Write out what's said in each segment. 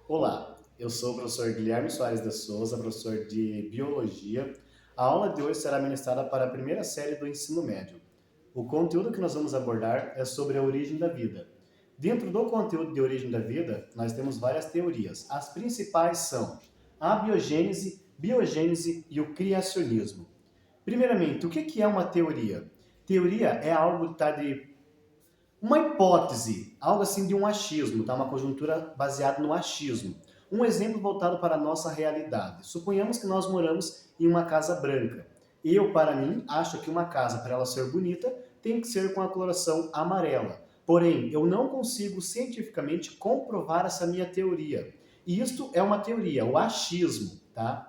Olá, eu sou o professor Guilherme Soares da Souza, professor de Biologia. A aula de hoje será ministrada para a primeira série do ensino médio. O conteúdo que nós vamos abordar é sobre a origem da vida. Dentro do conteúdo de origem da vida, nós temos várias teorias. As principais são a biogênese, biogênese e o criacionismo. Primeiramente, o que é uma teoria? Teoria é algo tá, de uma hipótese, algo assim de um achismo, tá? Uma conjuntura baseada no achismo. Um exemplo voltado para a nossa realidade. Suponhamos que nós moramos em uma casa branca. Eu, para mim, acho que uma casa, para ela ser bonita, tem que ser com a coloração amarela. Porém, eu não consigo cientificamente comprovar essa minha teoria. E isto é uma teoria, o achismo, tá?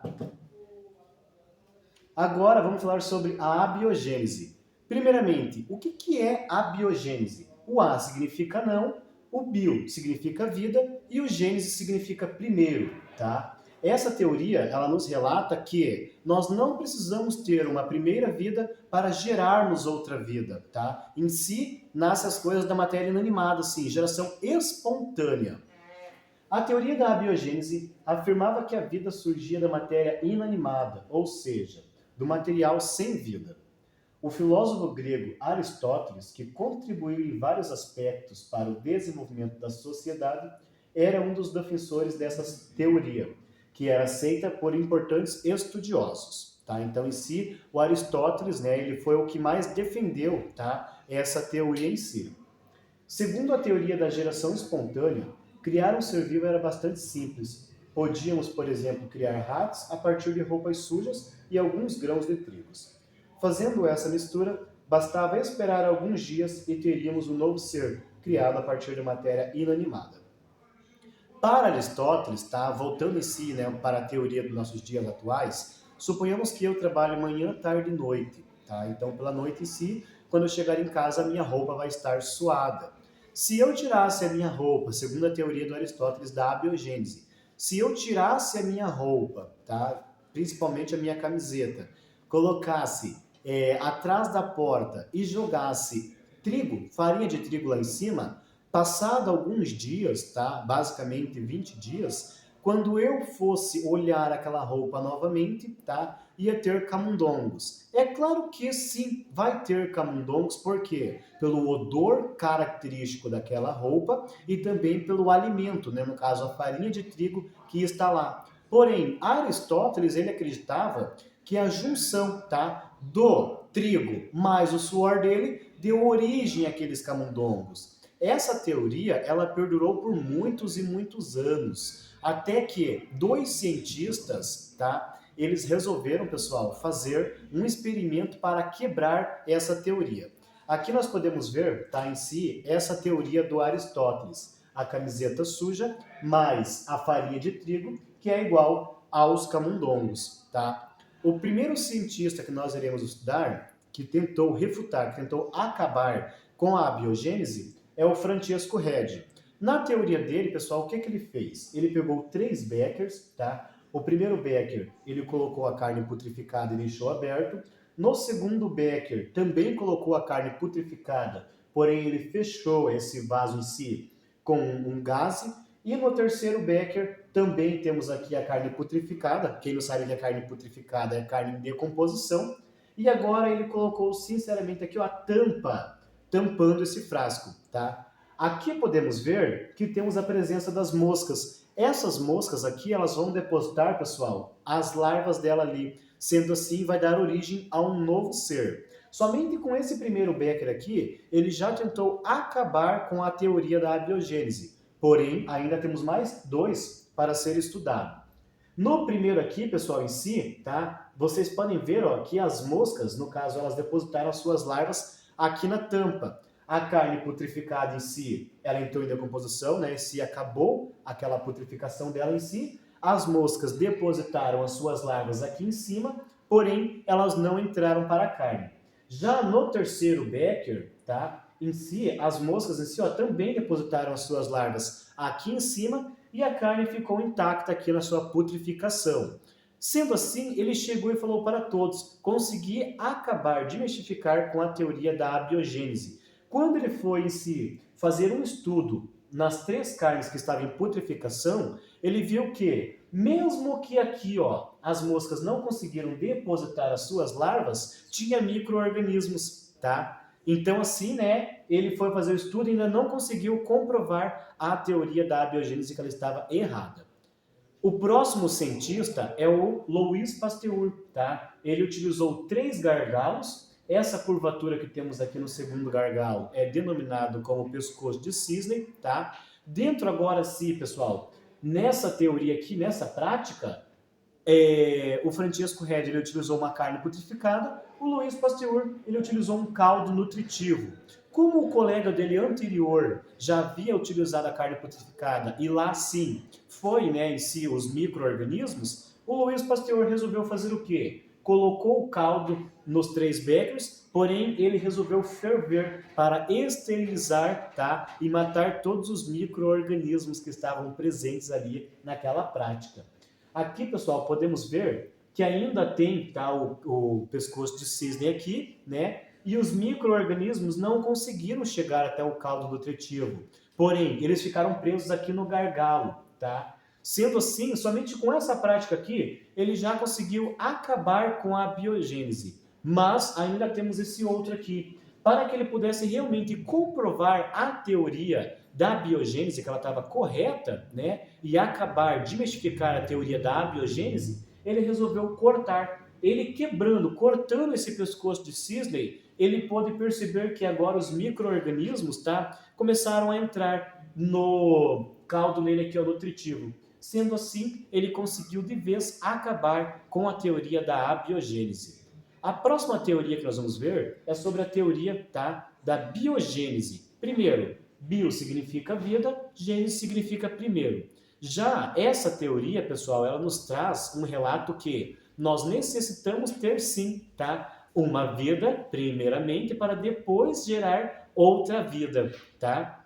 Agora vamos falar sobre a abiogênese. Primeiramente, o que é a biogênese? O A significa não, o bio significa vida e o gênese significa primeiro, tá? Essa teoria, ela nos relata que nós não precisamos ter uma primeira vida para gerarmos outra vida, tá? Em si, nascem as coisas da matéria inanimada, sim, geração espontânea. A teoria da abiogênese afirmava que a vida surgia da matéria inanimada, ou seja, do material sem vida. O filósofo grego Aristóteles, que contribuiu em vários aspectos para o desenvolvimento da sociedade, era um dos defensores dessa teoria, que era aceita por importantes estudiosos. Tá? Então, em si, o Aristóteles, ele foi o que mais defendeu, tá, essa teoria em si. Segundo a teoria da geração espontânea, criar um ser vivo era bastante simples. Podíamos, por exemplo, criar ratos a partir de roupas sujas e alguns grãos de trigo. Fazendo essa mistura, bastava esperar alguns dias e teríamos um novo ser, criado a partir de matéria inanimada. Para Aristóteles, tá, voltando em si, para a teoria dos nossos dias atuais, suponhamos que eu trabalho manhã, tarde e noite. Tá? Então, pela noite em si, quando eu chegar em casa, a minha roupa vai estar suada. Se eu tirasse a minha roupa, segundo a teoria do Aristóteles da abiogênese, se eu tirasse a minha roupa, tá, principalmente a minha camiseta, colocasse atrás da porta e jogasse trigo, farinha de trigo lá em cima, passado alguns dias, tá? Basicamente 20 dias, quando eu fosse olhar aquela roupa novamente, tá? Ia ter camundongos. É claro que sim, vai ter camundongos, por quê? Pelo odor característico daquela roupa e também pelo alimento, no caso a farinha de trigo que está lá. Porém, Aristóteles ele acreditava que a junção, tá, do trigo mais o suor dele deu origem àqueles camundongos. Essa teoria, ela perdurou por muitos e muitos anos, até que dois cientistas, tá? Eles resolveram, pessoal, fazer um experimento para quebrar essa teoria. Aqui nós podemos ver, tá, em si, essa teoria do Aristóteles. A camiseta suja mais a farinha de trigo, que é igual aos camundongos, tá? O primeiro cientista que nós iremos estudar, que tentou refutar, que tentou acabar com a biogênese, é o Francesco Redi. Na teoria dele, pessoal, o que ele fez? Ele pegou três Beckers, tá? O primeiro Becker, ele colocou a carne putrificada e deixou aberto. No segundo Becker, também colocou a carne putrificada, porém ele fechou esse vaso em si com um gaze. E no terceiro Becker, também temos aqui a carne putrificada. Quem não sabe que a carne putrificada é carne em decomposição. E agora ele colocou, sinceramente, aqui ó, a tampa tampando esse frasco, tá? Aqui podemos ver que temos a presença das moscas. Essas moscas aqui, elas vão depositar, pessoal, as larvas dela ali. Sendo assim, vai dar origem a um novo ser. Somente com esse primeiro Becker aqui, ele já tentou acabar com a teoria da abiogênese. Porém, ainda temos mais dois para ser estudado. No primeiro aqui, pessoal, em si, tá? Vocês podem ver ó, que as moscas, no caso, elas depositaram as suas larvas aqui na tampa. A carne putrificada em si, ela entrou em decomposição, né? Em si acabou aquela putrificação dela em si. As moscas depositaram as suas larvas aqui em cima, porém elas não entraram para a carne. Já no terceiro Becker, tá? Em si, as moscas em si ó, também depositaram as suas larvas aqui em cima e a carne ficou intacta aqui na sua putrificação. Sendo assim, ele chegou e falou para todos, consegui acabar de mistificar com a teoria da abiogênese. Quando ele foi em si fazer um estudo nas 3 carnes que estavam em putrefação, ele viu que, mesmo que aqui, ó, as moscas não conseguiram depositar as suas larvas, tinha micro-organismos, tá? Então, assim, né, ele foi fazer o estudo e ainda não conseguiu comprovar a teoria da abiogênese, que ela estava errada. O próximo cientista é o Louis Pasteur, tá? Ele utilizou 3 gargalos. Essa curvatura que temos aqui no segundo gargalo é denominado como pescoço de cisne, tá? Dentro agora sim, pessoal, nessa teoria aqui, nessa prática, o Francesco Redi ele utilizou uma carne putrificada, o Louis Pasteur ele utilizou um caldo nutritivo. Como o colega dele anterior já havia utilizado a carne putrificada e lá sim foi, né, em si os micro-organismos, o Louis Pasteur resolveu fazer o quê? Colocou o caldo nos 3 becers, porém ele resolveu ferver para esterilizar, tá, e matar todos os micro-organismos que estavam presentes ali naquela prática. Aqui, pessoal, podemos ver que ainda tem, tá, o pescoço de cisne aqui, né? E os micro-organismos não conseguiram chegar até o caldo nutritivo. Porém, eles ficaram presos aqui no gargalo, tá? Sendo assim, somente com essa prática aqui, ele já conseguiu acabar com a biogênese. Mas ainda temos esse outro aqui. Para que ele pudesse realmente comprovar a teoria da biogênese, que ela estava correta, né, e acabar, desmistificar a teoria da abiogênese, ele resolveu cortar. Ele quebrando, cortando esse pescoço de cisne, ele pôde perceber que agora os micro-organismos, tá, começaram a entrar no caldo nele aqui, ó, nutritivo. Sendo assim, ele conseguiu de vez acabar com a teoria da abiogênese. A próxima teoria que nós vamos ver é sobre a teoria, tá, da biogênese. Primeiro, bio significa vida, gênese significa primeiro. Já essa teoria, pessoal, ela nos traz um relato que nós necessitamos ter sim, tá, uma vida primeiramente para depois gerar outra vida, tá?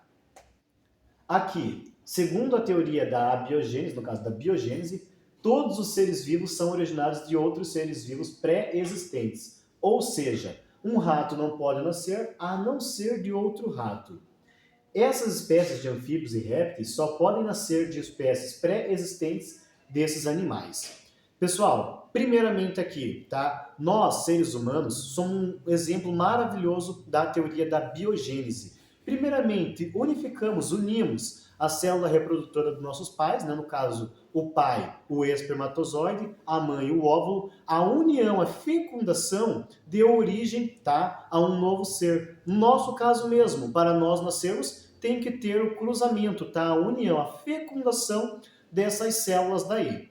Aqui, segundo a teoria da abiogênese, no caso da biogênese, todos os seres vivos são originados de outros seres vivos pré-existentes. Ou seja, um rato não pode nascer a não ser de outro rato. Essas espécies de anfíbios e répteis só podem nascer de espécies pré-existentes desses animais. Pessoal, primeiramente aqui, tá? Nós, seres humanos, somos um exemplo maravilhoso da teoria da biogênese. Primeiramente, unimos a célula reprodutora dos nossos pais, né? No caso, o pai, o espermatozoide, a mãe, o óvulo. A união, a fecundação, deu origem, tá, a um novo ser. No nosso caso mesmo, para nós nascermos, tem que ter o cruzamento, tá? A união, a fecundação dessas células daí.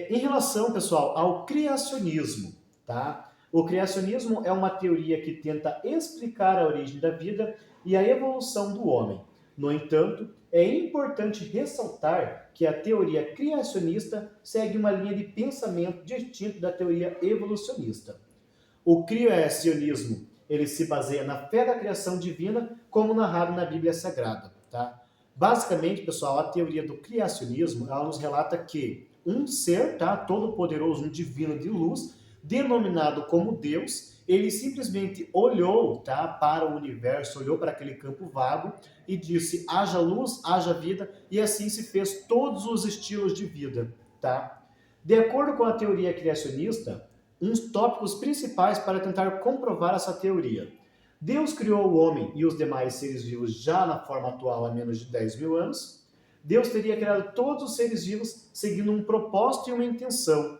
Em relação, pessoal, ao criacionismo, tá? O criacionismo é uma teoria que tenta explicar a origem da vida e a evolução do homem. No entanto, é importante ressaltar que a teoria criacionista segue uma linha de pensamento distinta da teoria evolucionista. O criacionismo, ele se baseia na fé da criação divina, como narrado na Bíblia Sagrada, tá? Basicamente, pessoal, a teoria do criacionismo, ela nos relata que um ser, tá, todo-poderoso, um divino de luz, denominado como Deus, ele simplesmente olhou, tá, para o universo, olhou para aquele campo vago e disse: haja luz, haja vida, e assim se fez todos os estilos de vida, tá? De acordo com a teoria criacionista, uns tópicos principais para tentar comprovar essa teoria. Deus criou o homem e os demais seres vivos já na forma atual há menos de 10 mil anos. Deus teria criado todos os seres vivos seguindo um propósito e uma intenção.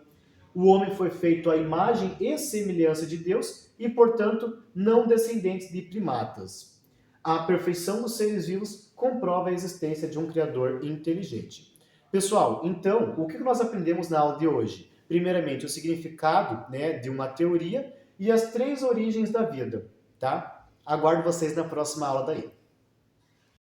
O homem foi feito à imagem e semelhança de Deus e, portanto, não descendentes de primatas. A perfeição dos seres vivos comprova a existência de um Criador inteligente. Pessoal, então, o que nós aprendemos na aula de hoje? Primeiramente, o significado, né, de uma teoria e as 3 origens da vida, tá? Aguardo vocês na próxima aula daí.